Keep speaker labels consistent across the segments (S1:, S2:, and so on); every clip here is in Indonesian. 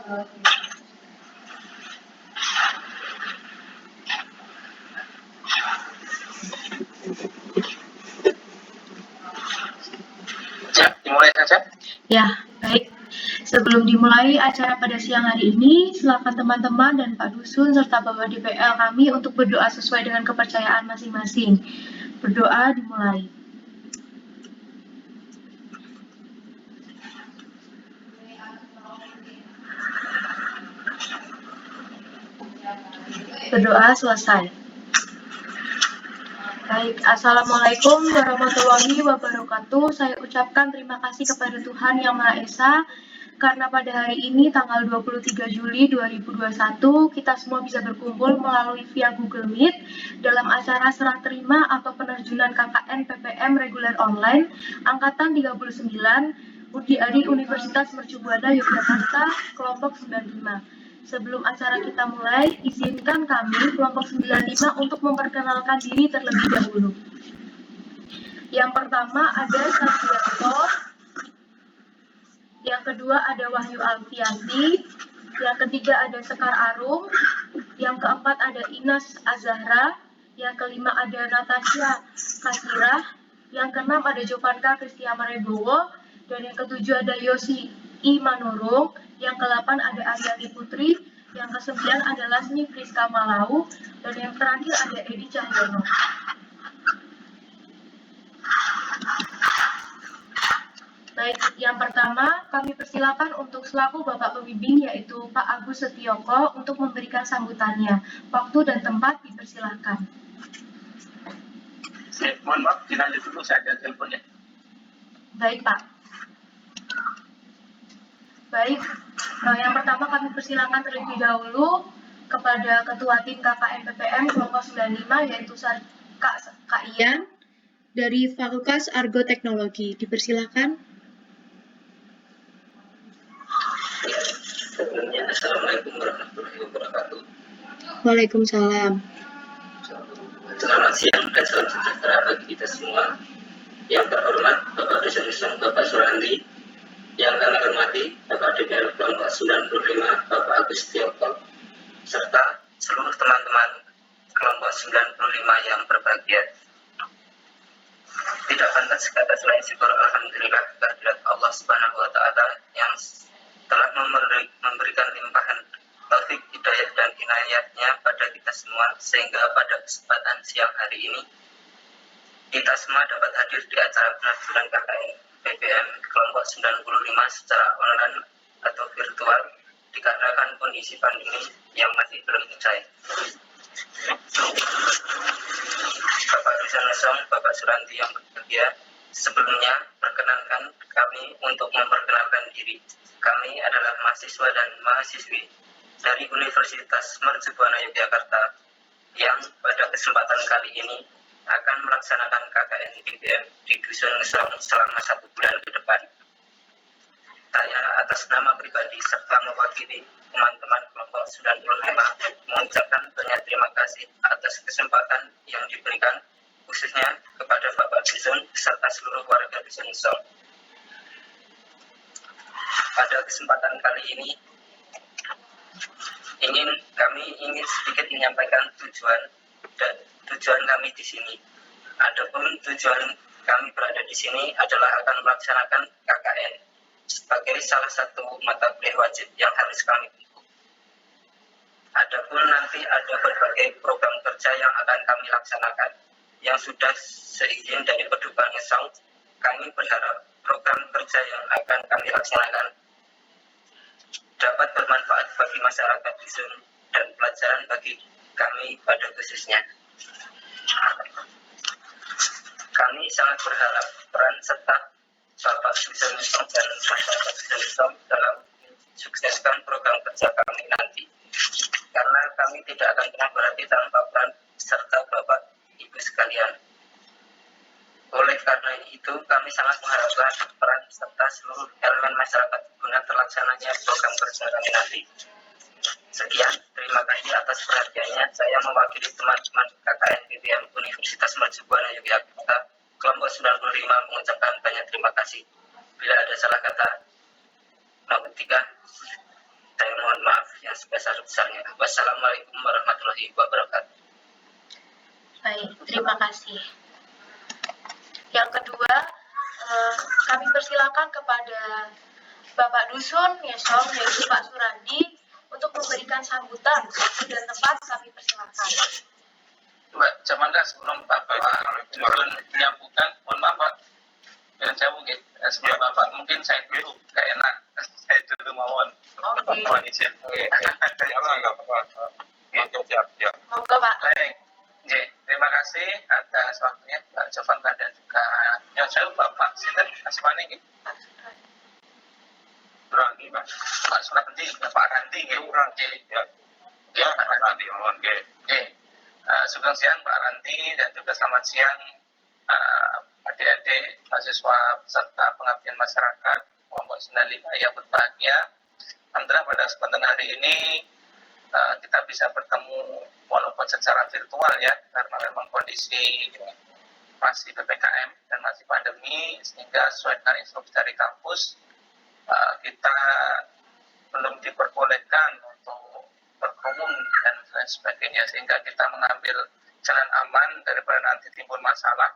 S1: Dimulai saja? Ya, baik. Sebelum dimulai acara pada siang hari ini, silakan teman-teman dan Pak Dusun serta Bapak DPL kami untuk berdoa sesuai dengan kepercayaan masing-masing. Berdoa dimulai. Berdoa selesai. Baik, Assalamualaikum warahmatullahi wabarakatuh. Saya ucapkan terima kasih kepada Tuhan Yang Maha Esa, karena pada hari ini tanggal 23 Juli 2021 kita semua bisa berkumpul melalui via Google Meet dalam acara serah terima atau penerjunan KKN PPM reguler online angkatan 39 UGI Universitas Mercu Buana Yogyakarta kelompok 95. Sebelum acara kita mulai, izinkan kami kelompok 95 untuk memperkenalkan diri terlebih dahulu. Yang pertama ada Sardianto, yang kedua ada Wahyu Alfianti, yang ketiga ada Sekar Arum, yang keempat ada Inas Azahra, yang kelima ada Natasha Kasirah, yang keenam ada Jovanka Kristia Marebowo, dan yang ketujuh ada Yosi I Manurung, yang ke-8 ada Aryani Putri, yang ke-9 ada Lasmi Friska Malau, dan yang terakhir ada Edi Cahyono. Baik, yang pertama kami persilakan untuk selaku Bapak Pembimbing yaitu Pak Agus Setioko untuk memberikan sambutannya. Waktu dan tempat dipersilakan. Mohon maaf, dilanjut dulu saja teleponnya. Baik, Pak. Baik, yang pertama kami persilakan terlebih dahulu kepada Ketua Tim KKN PPM kelompok 95 yaitu Kak Ian dari Fakultas Argo Teknologi. Dipersilakan.
S2: Sebelumnya, Assalamualaikum warahmatullahi wabarakatuh.
S1: Waalaikumsalam.
S2: Selamat siang dan salam sejahtera bagi kita semua. Yang terhormat Bapak Dosen Bapak Surandi, yang kami hormati Bapak DPR kelompok 95 Bapak Agus Tioko, serta seluruh teman-teman kelompok 95 yang berbahagia. Tidak pantas kata selain syukur alhamdulillah kehadirat Allah Subhanahu wa taala yang telah memberikan limpahan taufik, hidayah dan inayatnya pada kita semua, sehingga pada kesempatan siang hari ini kita semua dapat hadir di acara penerjunan KKN PPM kelompok 95 secara online atau virtual dikarenakan kondisi pandemi yang masih belum usai. Bapak Dosen Lesong, Bapak Suranti yang berbahagia, sebelumnya perkenankan kami untuk memperkenalkan diri. Kami adalah mahasiswa dan mahasiswi dari Universitas Mercu Buana Yogyakarta yang pada kesempatan kali ini akan melaksanakan KKN PPM di Dusun Ngesong selama 1 bulan ke depan. Saya atas nama pribadi serta mewakili teman-teman kelompok 95 mengucapkan banyak terima kasih atas kesempatan yang diberikan khususnya kepada Bapak Dusun serta seluruh warga Dusun Ngesong. Pada kesempatan kali ini kami ingin sedikit menyampaikan tujuan kami di sini. Adapun tujuan kami berada di sini adalah akan melaksanakan KKN sebagai salah satu mata kuliah wajib yang harus kami tempuh. Adapun nanti ada berbagai program kerja yang akan kami laksanakan yang sudah seizin dari Peduban Ngesong. Kami berharap program kerja yang akan kami laksanakan dapat bermanfaat bagi masyarakat dusun dan pelajaran bagi kami pada khususnya. Kami sangat berharap peran serta Bapak Dusun Ngesong dan masyarakat Dusun Ngesong dalam sukseskan program kerja kami nanti. Karena kami tidak akan pernah berhenti tanpa peran serta Bapak Ibu sekalian. Oleh karena itu, kami sangat mengharapkan peran serta seluruh elemen masyarakat guna terlaksananya program kerja kami nanti. Sekian, terima kasih atas perhatiannya. Saya mewakili teman-teman KKN PPM Universitas Mercu Buana Yogyakarta, kelompok 95 mengucapkan banyak terima kasih. Bila ada salah kata, maaf ketika, saya yang sebesar-besarnya. Wassalamualaikum warahmatullahi wabarakatuh.
S1: Baik, terima kasih. Yang kedua, kami persilakan kepada Bapak Dusun Yesong, yaitu Pak Surandi, untuk memberikan sambutan. Waktu dan tempat kami persilakan.
S3: Mbak Jamanda, sebelum Bapak Dusun menyambutkan, mohon maaf Pak, dan saya mungkin sebelum Bapak mungkin saya dulu, gak enak, saya dulu mohon izin. Oke.
S1: Monggo Pak.
S3: Baik, terima kasih atas waktunya Pak Jovanta dan juga Nyosel Bapak Sinten Asmani. Surandi, Pak. Pak Surandi, Pak Randi, ya, Pak Randi, mohon sugeng siang Pak Randi dan juga selamat siang adik-adik mahasiswa peserta pengabdian masyarakat kelompok 95 yang berbahagia. Alhamdulillah pada kesempatan hari ini kita bisa bertemu walaupun secara virtual ya, karena memang kondisi masih PPKM dan masih pandemi, sehingga sesuai dengan instruksi dari kampus kita belum diperbolehkan untuk berkerumun dan lain sebagainya, sehingga kita mengambil jalan aman daripada nanti timbul masalah.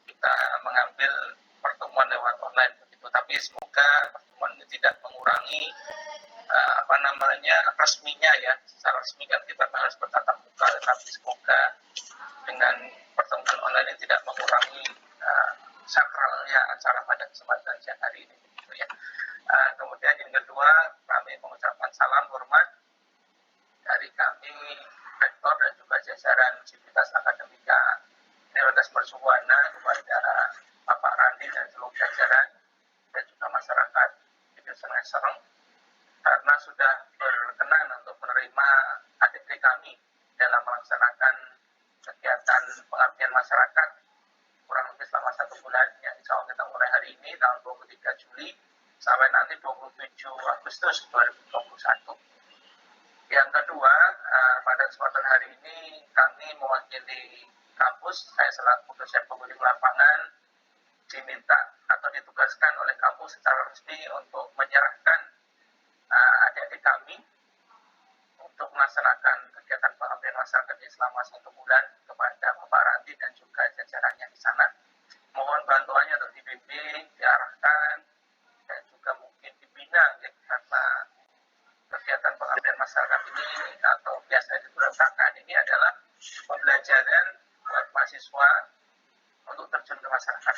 S3: Kita mengambil pertemuan lewat online begitu, tapi semoga pertemuan ini tidak mengurangi resminya ya. Secara resmi kan kita harus bertatap muka, tetapi semoga dengan pertemuan online ini tidak mengurangi sakralnya acara pada kesempatan siang hari ini begitu ya. Kemudian yang kedua, kami mengucapkan salam hormat dari kami rektor dan juga jajaran Civitas Akademika Universitas Mercubuana kepada Bapak Randi dan seluruh jajaran dan juga masyarakat di Desa Serang, karena sudah berkenan untuk menerima adik-adik kami dalam melaksanakan kegiatan pengabdian masyarakat kurang lebih selama 1 bulan yang insya Allah kita mulai hari ini tanggal 23 Juli sampai nanti 27 Agustus 2021. Yang kedua, pada kesempatan hari ini kami mewakili kampus, saya selaku dosen pembimbing lapangan diminta atau ditugaskan oleh kampus secara resmi untuk menyerahkan adik-adik kami untuk melaksanakan kegiatan pengabdian masyarakat ini selama 1 bulan kepada Bapak Randi dan juga jajarannya di sana. Mohon bantuannya untuk dibimbing, diarahkan, dan juga mungkin dibina ya, karena kegiatan pengabdian masyarakat ini atau biasa diberitakan ini adalah pembelajaran buat mahasiswa untuk terjun ke masyarakat.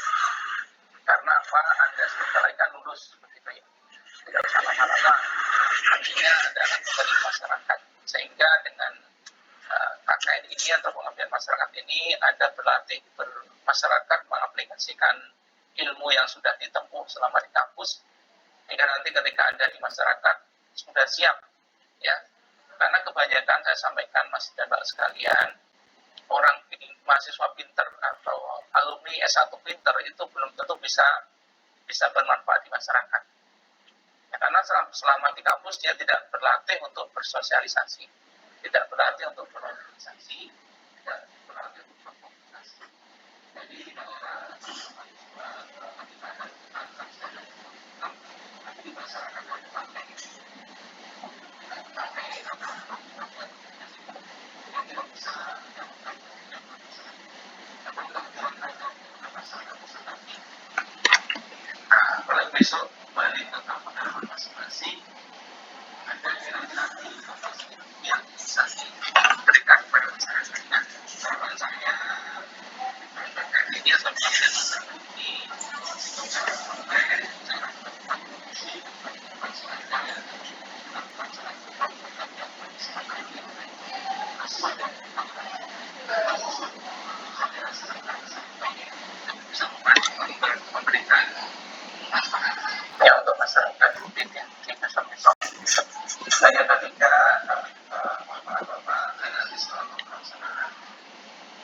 S3: Karena apa? Anda sebentar lagi kan lulus begitu ya. Tidak usah lama-lama. Artinya adalah dari masyarakat. Sehingga dengan KKN ini atau pengabdian masyarakat ini ada berlatih bermasyarakat mengaplikasikan ilmu yang sudah ditempuh selama di kampus, sehingga nanti ketika Anda di masyarakat sudah siap ya. Karena kebanyakan saya sampaikan Mas dan Mbak sekalian, orang mahasiswa pinter atau alumni S1 pinter itu belum tentu bisa bermanfaat di masyarakat. Ya, karena selama di kampus dia tidak berlatih untuk bersosialisasi, tidak berlatih untuk berorganisasi, tidak berlatih untuk berkomunikasi. Jadi di masyarakat kalau besok balik ke kampung masing-masing, ada nanti yang bisa diberikan pada masyarakatnya. Harapan saya ini atau ini memberikan ya untuk masyarakat mungkin yang sampai saya ketika bapak-bapak analis selalu pelaksanaan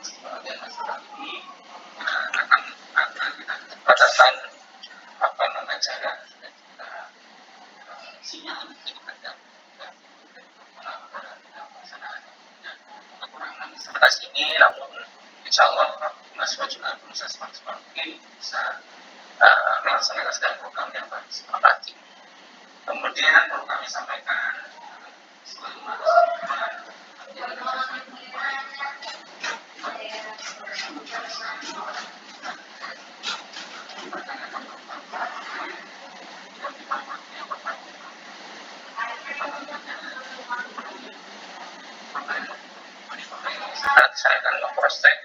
S3: sebagai masyarakat ini akan kita batasan cara dan juga sinyal daripada pelaksanaan dan kekurangan sebatas ini, namun insya Allah mahasiswa juga berusaha semaksimal mungkin bisa melaksanakan segala program yang kami sepakati. Kemudian perlu kami sampaikan cross check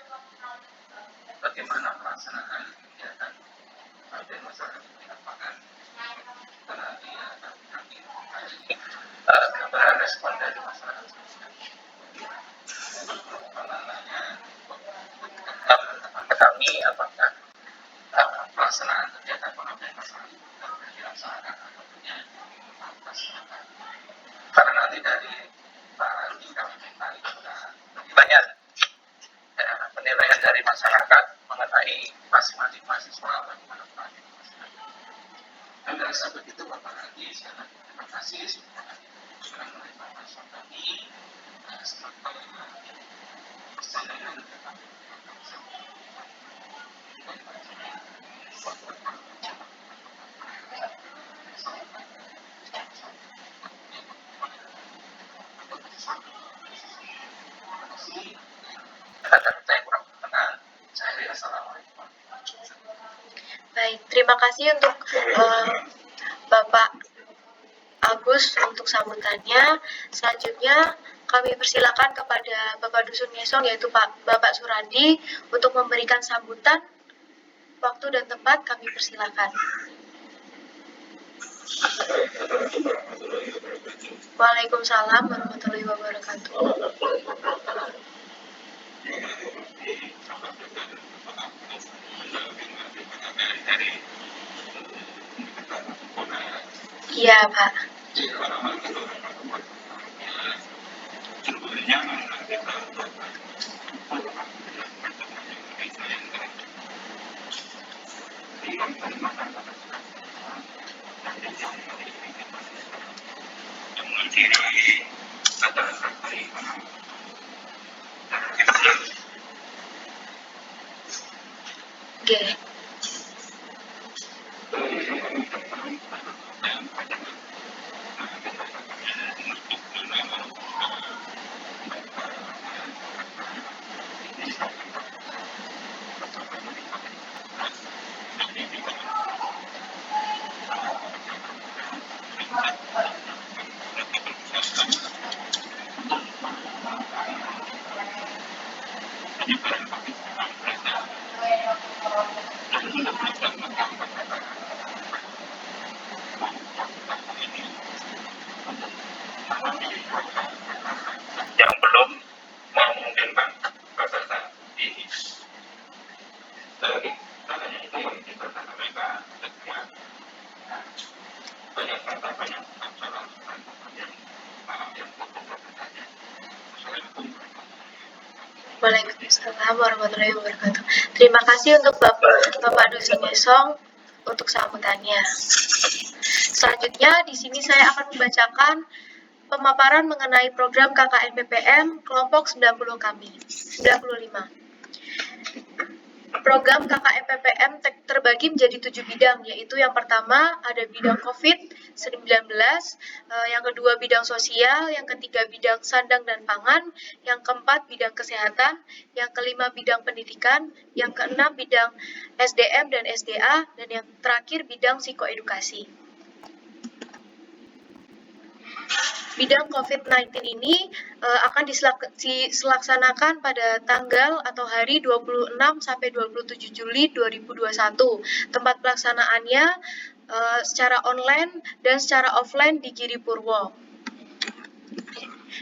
S3: bagaimana pelaksanaan kegiatan pada masyarakat di lapangan. Gambaran respon dari masyarakat. Kami apakah pelaksanaan kegiatan pengabdian masyarakat dilaksanakan atau tidak. Karena nanti dari Pak Andi kami minta penilaian penilaian dari masyarakat mengenai masing-masing mahasiswa bagaimana peran masyarakat. Dan dari sampai itu Bapak Andi, saya terima kasih sudah menerima masukan kami.
S1: Baik, terima kasih untuk Bapak Agus untuk sambutannya. Selanjutnya kami persilakan kepada Bapak Dusun Ngesong, yaitu Bapak Suradi, untuk memberikan sambutan. Waktu dan tempat kami persilakan. Waalaikumsalam warahmatullahi wabarakatuh. Iya, Pak. Oke.
S3: Yang belum mau mungkin Pak peserta ini dari katanya itu yang diperkata mereka banyak acara
S1: Waalaikumsalam warahmatullahi wabarakatuh. Terima kasih untuk Bapak Dusun Ngesong untuk sambutannya. Selanjutnya di sini saya akan membacakan pemaparan mengenai program KKN PPM kelompok 90 kami. 95. Program KKN PPM terbagi menjadi 7 bidang, yaitu yang pertama ada bidang COVID-19, yang kedua bidang sosial, yang ketiga bidang sandang dan pangan, yang keempat bidang kesehatan, yang kelima bidang pendidikan, yang keenam bidang SDM dan SDA, dan yang terakhir bidang psikoedukasi. Bidang COVID-19 ini akan dilaksanakan pada tanggal atau hari 26 sampai 27 Juli 2021. Tempat pelaksanaannya secara online dan secara offline di Giri Purwo.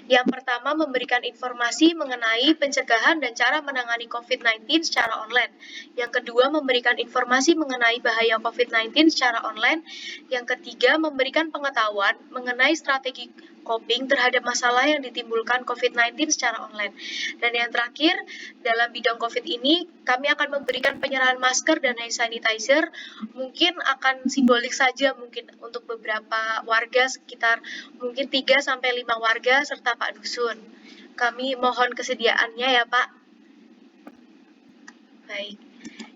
S1: Yang pertama, memberikan informasi mengenai pencegahan dan cara menangani COVID-19 secara online. Yang kedua, memberikan informasi mengenai bahaya COVID-19 secara online. Yang ketiga, memberikan pengetahuan mengenai strategi coping terhadap masalah yang ditimbulkan COVID-19 secara online. Dan yang terakhir, dalam bidang COVID ini, kami akan memberikan penyerahan masker dan hand sanitizer. Mungkin akan simbolik saja mungkin untuk beberapa warga, sekitar mungkin 3-5 warga serta Pak Dusun. Kami mohon kesediaannya ya Pak. Baik.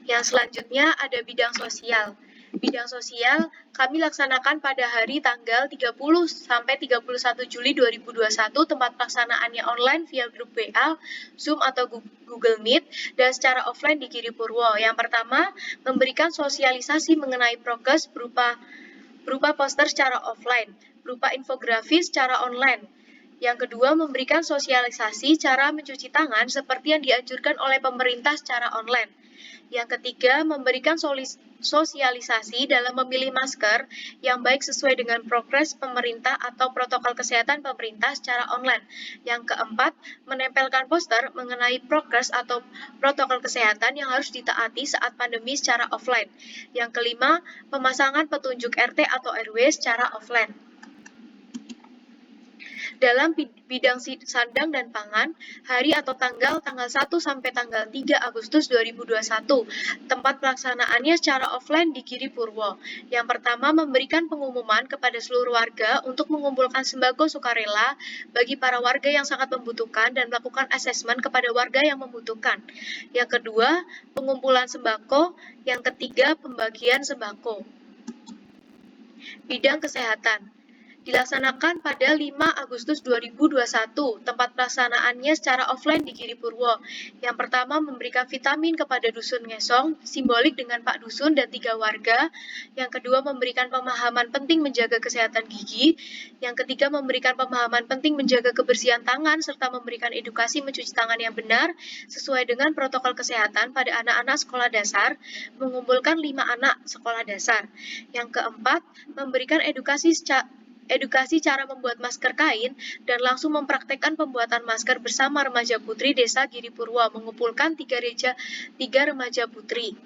S1: Yang selanjutnya ada bidang sosial. Bidang sosial kami laksanakan pada hari tanggal 30 sampai 31 Juli 2021, tempat pelaksanaannya online via grup WA, Zoom atau Google Meet, dan secara offline di Giri Purwo. Yang pertama, memberikan sosialisasi mengenai prokes berupa poster secara offline, berupa infografis secara online. Yang kedua, memberikan sosialisasi cara mencuci tangan seperti yang dianjurkan oleh pemerintah secara online. Yang ketiga, memberikan sosialisasi dalam memilih masker yang baik sesuai dengan progres pemerintah atau protokol kesehatan pemerintah secara online. Yang keempat, menempelkan poster mengenai progres atau protokol kesehatan yang harus ditaati saat pandemi secara offline. Yang kelima, pemasangan petunjuk RT atau RW secara offline. Dalam bidang sandang dan pangan, hari atau tanggal 1 sampai tanggal 3 Agustus 2021, tempat pelaksanaannya secara offline di Giri Purwo. Yang pertama, memberikan pengumuman kepada seluruh warga untuk mengumpulkan sembako sukarela bagi para warga yang sangat membutuhkan dan melakukan asesmen kepada warga yang membutuhkan. Yang kedua, pengumpulan sembako. Yang ketiga, pembagian sembako. Bidang kesehatan dilaksanakan pada 5 Agustus 2021, tempat pelaksanaannya secara offline di Giri Purwo. Yang pertama, memberikan vitamin kepada Dusun Ngesong, simbolik dengan Pak Dusun dan 3 warga. Yang kedua, memberikan pemahaman penting menjaga kesehatan gigi. Yang ketiga, memberikan pemahaman penting menjaga kebersihan tangan, serta memberikan edukasi mencuci tangan yang benar, sesuai dengan protokol kesehatan pada anak-anak sekolah dasar, mengumpulkan 5 anak sekolah dasar. Yang keempat, memberikan edukasi cara membuat masker kain dan langsung mempraktekkan pembuatan masker bersama remaja putri Desa Giri Purwo, mengumpulkan 3 remaja putri.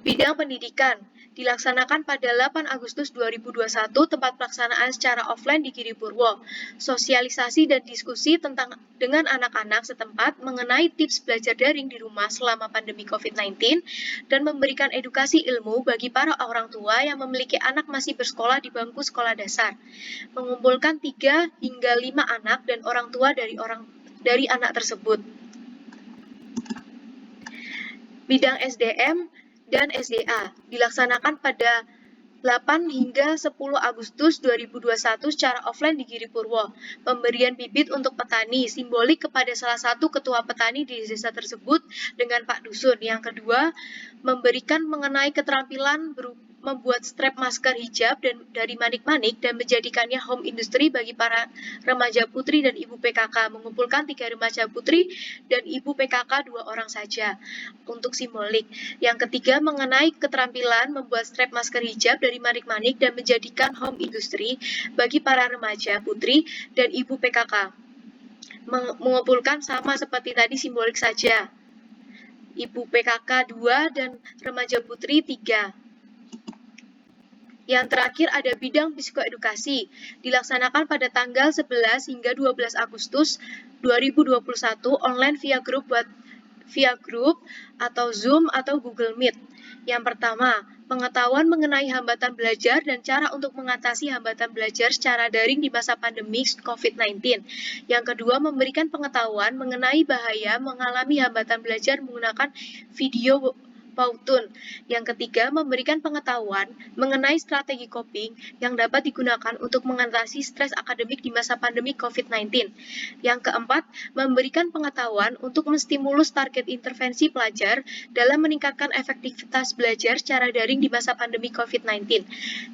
S1: Bidang pendidikan dilaksanakan pada 8 Agustus 2021, tempat pelaksanaan secara offline di Giri Purwo. Sosialisasi dan diskusi dengan anak-anak setempat mengenai tips belajar daring di rumah selama pandemi COVID-19 dan memberikan edukasi ilmu bagi para orang tua yang memiliki anak masih bersekolah di bangku sekolah dasar. Mengumpulkan 3 hingga 5 anak dan orang tua dari anak tersebut. Bidang SDM dan SDA dilaksanakan pada 8 hingga 10 Agustus 2021 secara offline di Giri Purwo. Pemberian bibit untuk petani, simbolik kepada salah satu ketua petani di desa tersebut dengan Pak Dusun. Yang kedua, memberikan mengenai keterampilan membuat strap masker hijab dari manik-manik dan menjadikannya home industry bagi para remaja putri dan ibu PKK, mengumpulkan 3 remaja putri dan ibu PKK 2 orang saja untuk simbolik. Yang ketiga, mengenai keterampilan membuat strap masker hijab dari manik-manik dan menjadikan home industry bagi para remaja putri dan ibu PKK, mengumpulkan sama seperti tadi simbolik saja, ibu PKK 2 dan remaja putri 3. Yang terakhir ada bidang psikoedukasi, dilaksanakan pada tanggal 11 hingga 12 Agustus 2021 online via grup atau Zoom atau Google Meet. Yang pertama, pengetahuan mengenai hambatan belajar dan cara untuk mengatasi hambatan belajar secara daring di masa pandemi COVID-19. Yang kedua, memberikan pengetahuan mengenai bahaya mengalami hambatan belajar menggunakan video Pautun. Yang ketiga, memberikan pengetahuan mengenai strategi coping yang dapat digunakan untuk mengatasi stres akademik di masa pandemi COVID-19. Yang keempat, memberikan pengetahuan untuk menstimulus target intervensi pelajar dalam meningkatkan efektivitas belajar secara daring di masa pandemi COVID-19.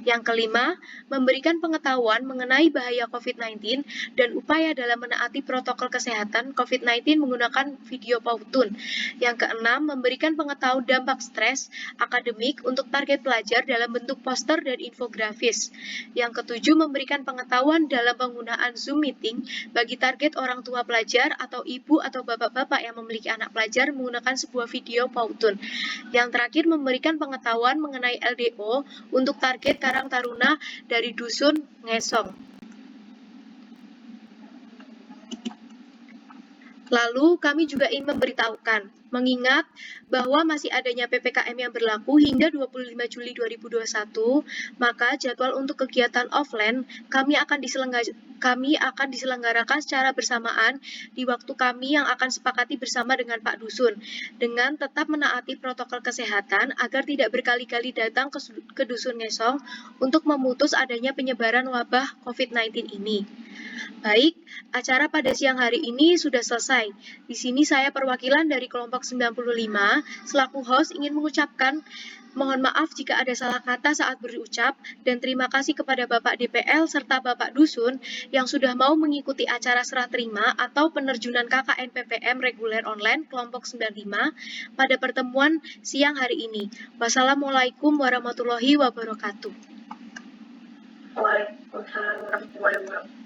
S1: Yang kelima, memberikan pengetahuan mengenai bahaya COVID-19 dan upaya dalam menaati protokol kesehatan COVID-19 menggunakan video Pautun. Yang keenam, memberikan pengetahuan dampak stres akademik untuk target pelajar dalam bentuk poster dan infografis. Yang ketujuh, memberikan pengetahuan dalam penggunaan Zoom meeting bagi target orang tua pelajar atau ibu atau bapak-bapak yang memiliki anak pelajar menggunakan sebuah video Pautun. Yang terakhir, memberikan pengetahuan mengenai LDO untuk target Karang Taruna dari Dusun Ngesong. Lalu, kami juga ingin memberitahukan, mengingat bahwa masih adanya PPKM yang berlaku hingga 25 Juli 2021, maka jadwal untuk kegiatan offline kami akan diselenggarakan secara bersamaan di waktu kami yang akan sepakati bersama dengan Pak Dusun, dengan tetap menaati protokol kesehatan agar tidak berkali-kali datang ke Dusun Ngesong untuk memutus adanya penyebaran wabah COVID-19 ini. Baik, acara pada siang hari ini sudah selesai. Di sini saya perwakilan dari kelompok 95, selaku host ingin mengucapkan Mohon maaf jika ada salah kata saat berucap, dan terima kasih kepada Bapak DPL serta Bapak Dusun yang sudah mau mengikuti acara serah terima atau penerjunan KKN PPM reguler online kelompok 95 pada pertemuan siang hari ini. Wassalamualaikum warahmatullahi wabarakatuh.
S4: Waalaikumsalam warahmatullahi wabarakatuh.